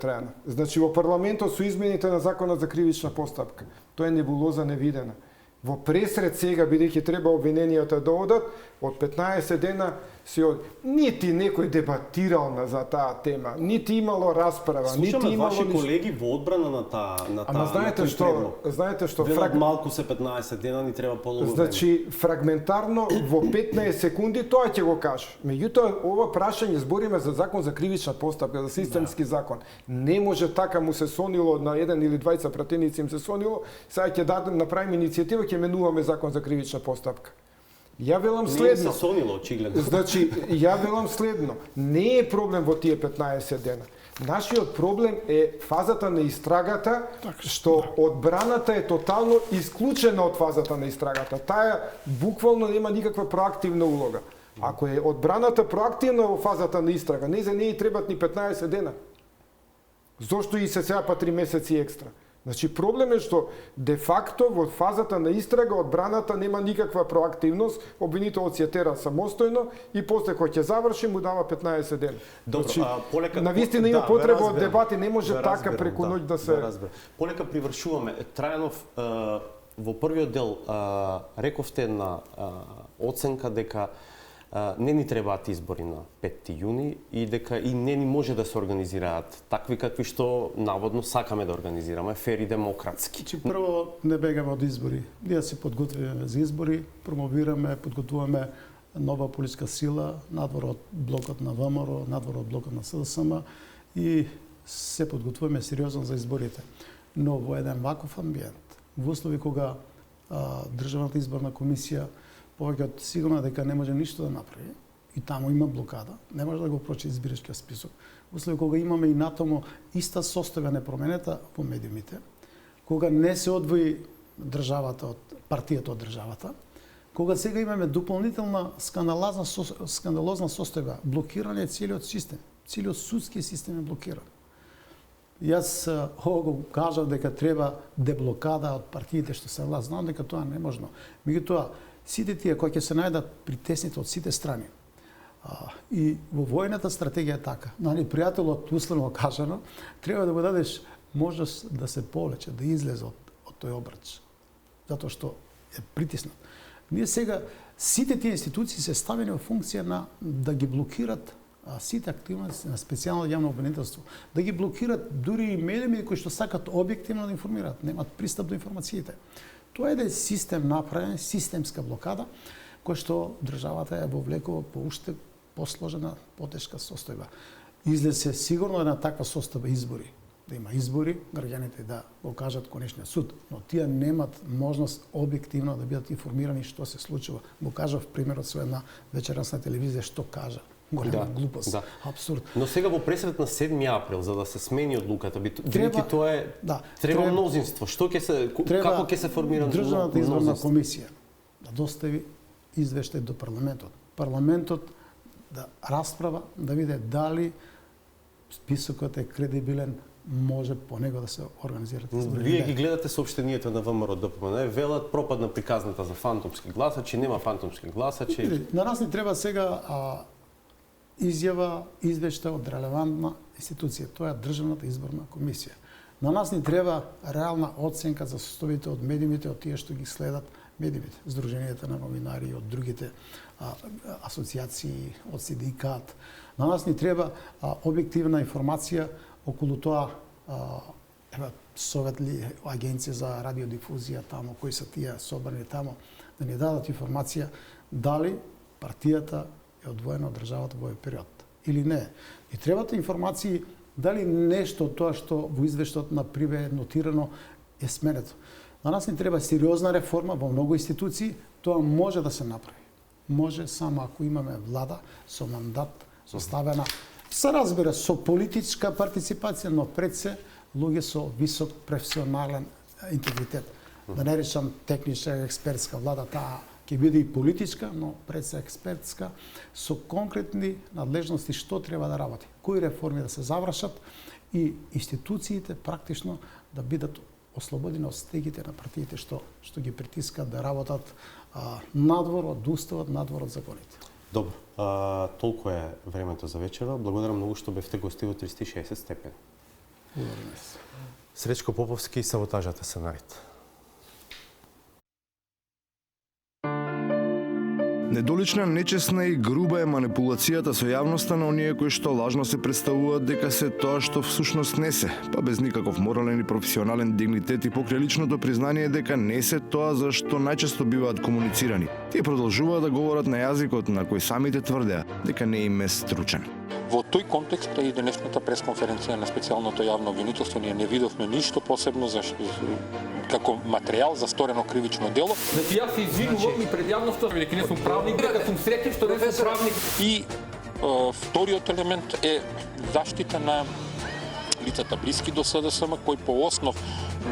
Трајанов, значи во парламентот со измените на законот за кривична постапка, тоа е небулоза невидена. Во пресред сега, бидејќи треба обвиненијата да одат, од 15 дена се оди. Нити некој дебатирал за таа тема, нити имало расправа, нити Слушаме имало ваши ништо. колеги во одбрана на Ама знаете што Велат малку се 15 дена, ни треба подолго време. Значи, фрагментарно во 15 секунди тоа ќе го кажеш. Меѓутоа, ова прашање збориме за закон за кривична постапка, за системски закон. Не може така му се сонило на еден или двајца пратеници им се сонило, сега ќе направиме иницијатива, ќе менуваме закон за кривична постапка. Ја велам следно. Не се сонило, очигледно. Значи, ја велам следно. Не е проблем во тие 15 дена. Нашиот проблем е фазата на истрагата, што одбраната е тотално исклучена од фазата на истрагата. Таа буквално нема никаква проактивна улога. Ако е одбраната проактивна во фазата на истрага, не за неј требат ни 15 дена. Зошто и се сега па 3 месеци екстра? Значи, проблем е што де-факто во фазата на истрага одбраната нема никаква проактивност, обвинителот си ја тера самостојно и после кога ќе заврши му дава 15 дена. Добро, Значи, полека навистина има потреба од дебати, не може така преку ноќ да се... Полека привршуваме. Трајанов, во првиот дел рековте на оценка дека не ни требаат избори на 5 јуни и дека и не ни може да се организираат такви какви што наводно сакаме да организираме, фер и демократски. Значи, прво не бегаме од избори. Ние се подготвуваме за избори, промовираме, подготвуваме нова политичка сила надвор од блокот на ВМРО, надвор од блокот на СДСМ и се подготвуваме сериозно за изборите. Но во еден ваков амбиент, во услови кога Државната изборна комисија повеќе сигурно дека не може ништо да направи и таму има блокада, не може да го прочи избирачкиот список. Во услови кога имаме и натаму иста состојба непроменета во медиумите, кога не се одвои државата од партијата од државата, кога сега имаме дополнителна скандалозна состојба, блокирање целиот систем, целиот судски систем е блокиран. Јас ова го кажав дека треба деблокада од партиите што се власт, знам дека тоа не е можно. Меѓутоа, сите тие кои ќе се најдат притеснети од сите страни. И во војната стратегија е така. Пријателот, условно кажано, треба да го дадеш можност да се повлече, да излезе од тој обрч. Затоа што е притиснат. Ние сега, сите тие институции се ставени во функција на да ги блокират сите активности на специјално јавно обвинителство, да ги блокират дури и медиуми кои што сакат објективно да информираат, немаат пристап до информациите. Тоа е еден систем направен, системска блокада, која што државата е вовлекува по уште посложена, потешка состојба. Излезе сигурно една таква состојба избори. Да има избори, граѓаните да го кажат конечниот суд, но тие немат можност објективно да бидат информирани што се случува. Го кажав примерот со една вечерасна телевизија што кажа. Голема глупост, абсурд. Но сега во пресрет на 7 април, за да се смени одлуката, бидејќи тоа е треба мнозинство. Што ќе се како ќе се формира мнозинство? Државната изборна комисија да достави извештај до парламентот. Парламентот да расправа, да види дали списокот е кредибилен, може по него да се организираат избори. Вие ги гледате соопштенијата на ВМРО ДПМН, велат пропадна приказната за фантомски гласачи, нема фантомски гласачи. На нас ни треба сега изјава, извештај од релевантна институција, тоа е Државната изборна комисија. На нас ни треба реална оценка за состојбите од медиумите, од тие што ги следат медиумите, Сдруженијата на новинари и од другите асоциации, од синдикат. На нас ни треба објективна информација околу тоа, Совет ли, Агенција за радиодифузија таму, кои се тие собрани таму, да ни дадат информација дали партијата е одвоена од државата во овој период или не. И требате информации дали нешто тоа што во извештајот на Приве е нотирано е сменето. На нас ни треба сериозна реформа во многу институции, тоа може да се направи. Може само ако имаме влада со мандат составена, се разбира со политичка партиципација, но пред се луѓе со висок професионален интегритет. Да не речам техничка, експертска влада, таа ќе биде и политичка, но пред се експертска, со конкретни надлежности што треба да работи, кои реформи да се завршат и институциите практично да бидат ослободени од стегите на партиите што ги притискат да работат надвор од уставот, надвор од законите. Добро, толку е времето за вечера. Благодарам многу што бевте гости во 360 степени. Благодарам се. Сречко Поповски и Саботажата се наред. Недолична, нечесна и груба е манипулацијата со јавноста на оние кои што лажно се представуваат дека се тоа што всушност не се, па без никаков морален и професионален дигнитет и покрај личното признание дека не се тоа за што најчесто биваат комуницирани. Тие продолжуваат да говорат на јазикот на кој самите тврдеа дека не им е стручен. Во тој контекст и денешната пресконференција на специјалното јавно обвинителство ние не видовме ништо посебно за како материјал за сторено кривично дело. Значи јас се извинувам и пред јавноста дека не сум правник, дека сум среќен што не сум правник. И вториот елемент е заштита на лицата блиски до СДСМ кои по основ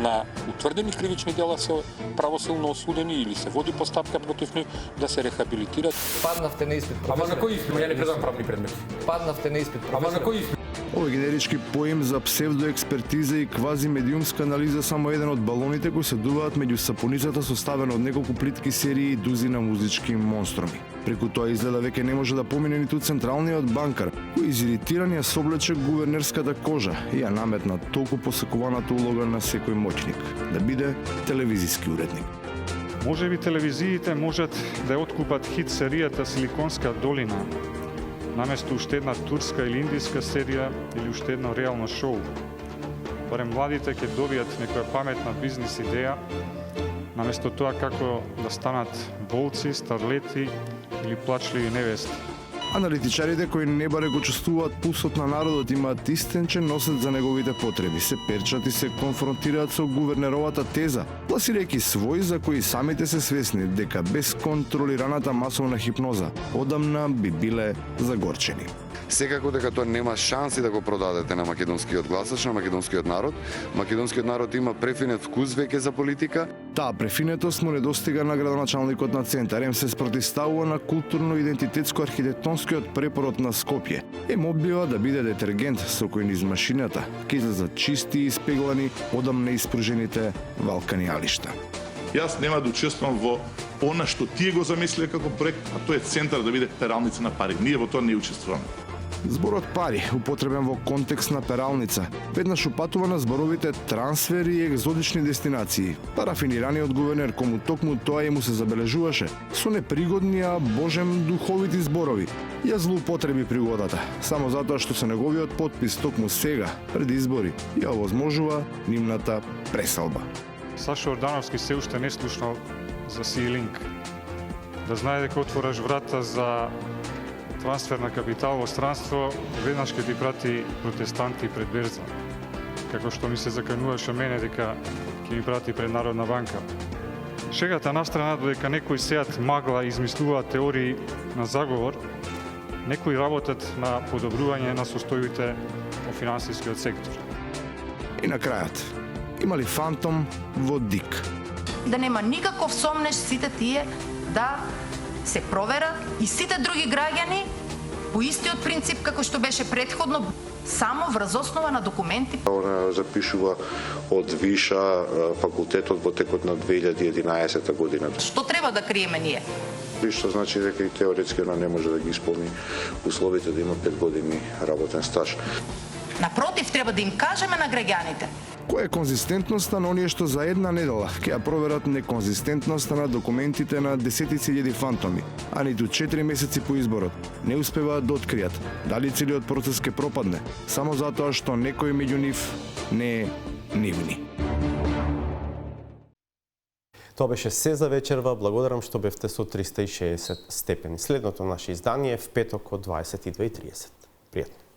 на утврдени кривични дела се правосилно осудени или се води постапка против нив да се рехабилитират. Паднавте на испит. Ама на кој испит? Ја не предавам правни предмети. Паднавте на испит. Ама на кој испит? Овој генерички поим за псевдоекспертиза и квазимедиумска анализа само еден од балоните кои се дуваат меѓу сапуницата составена од неколку плитки серии и дузина музички монструми. Преку тоа изгледа веќе не може да помине ниту централниот банкар, кој изиритиран ја соблече гувернерската кожа и ја наметна толку посекуваната улога на секој моќник, да биде телевизиски уредник. Можеби телевизиите можат да ја откупат хит серијата Силиконска долина, наместо уште една турска или индиска серија или уште едно реално шоу. Барем младите ќе добијат некоја паметна бизнис идеја, наместо тоа како да станат болци, старлети или плачливи невести. Аналитичарите кои не баре го чувствуваат пулсот на народот имаат истенчен носет за неговите потреби, се перчат и се конфронтираат со гувернеровата теза, пласирајќи свој за кои самите се свесни дека без контролираната масовна хипноза одамна би биле загорчени. Секако дека тоа нема шанси да го продадете на македонскиот гласач, на македонскиот народ. Македонскиот народ има префинет вкус веќе за политика. Таа префинетост му не достига на градоначалникот на Центар, се спротивставува на културно-идентитетско-архитектонскиот препород на Скопје. Одбива да биде детергент со кој низ машината ќе излезат чисти и испеглани одамна испружените валканијалишта. Јас нема да учествувам во она што тие го замислиле како проект, а тоа е Центар да биде пералница на пари. Ние во тоа не учествуваме. Зборот пари, употребен во контекст на пералница, веднаш упатува на зборовите трансфери и екзотични дестинации. Парафинираниот гувернер, кому токму тоа и му се забележуваше, со непригодни, а божем духовити зборови, ја злоупотреби пригодата, само затоа што со неговиот подпис токму сега, пред избори, ја овозможува нивната преселба. Сашо Ордановски се уште не слушнал за Сиилинк. Да знае дека отвораш врата за трансфер на капитал во странство, веднаш ќе ти прати протестанти пред берза. Како што ми се закануваше мене дека ќе ми прати пред Народна банка. Шегата настрана додека некои сеат магла и измислуваат теории на заговор, некои работат на подобрување на состојбите во финансискиот сектор. И на крајот, има ли фантом во ДИК? Да нема никаков сомнеж сите тие да се проверат и сите други граѓани по истиот принцип како што беше претходно, само врз основа на документи. Она запишува од Виша факултетот во текот на 2011 година. Што треба да криеме ние? Што значи дека и теоретски она не може да ги исполни условите да има 5 години работен стаж. Напротив, треба да им кажеме на граѓаните. Која е конзистентноста на оние што за една недела ќе ја проверат неконзистентноста на документите на десетици илјади фантоми, а ниту 4 месеци по изборот не успеваат да откријат дали целиот процес ќе пропадне, само затоа што некој меѓу нив не е нивни. Тоа беше се за вечерва. Благодарам што бевте со 360 степени. Следното наше издание е в петок од 22:30. Пријатно.